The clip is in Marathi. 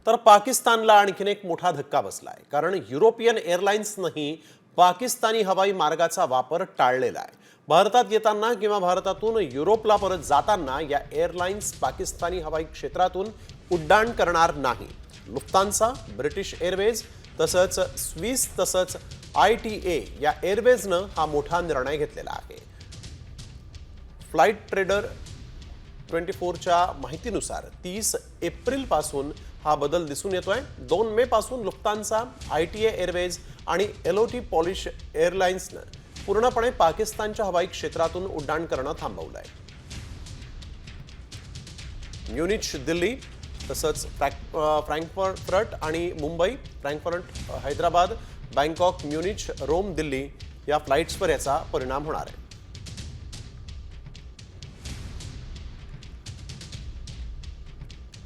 तर पाकिस्तानला आणखीन एक मोठा धक्का बसलाय, कारण युरोपियन एअरलाइन्सनंही पाकिस्तानी हवाई मार्गाचा वापर टाळलेला आहे। भारतात येताना किंवा भारतातून युरोपला परत जाताना या एअरलाइन्स पाकिस्तानी हवाई क्षेत्रातून उड्डाण करणार नाही। लुफ्तांसा, ब्रिटिश एअरवेज तसंच स्विस तसंच ITA या एअरवेजनं हा मोठा निर्णय घेतलेला आहे। फ्लाइट ट्रेडर 24च्या माहितीनुसार 30 एप्रिल पासून हा बदल दिसून येतोय। 2 मे पासून लुफ्तांसा, ITA एअरवेज आणि LOT पॉलिश एअरलाइन्सनं पूर्णपणे पाकिस्तानच्या हवाई क्षेत्रातून उड्डाण करणं थांबवलंय। म्युनिच दिल्ली तसंच फ्रँकफर्ट आणि Mumbai, Frankfurt Hyderabad, Bangkok Munich Rome Delhi या फ्लाइट्सवर याचा परिणाम होणार आहे।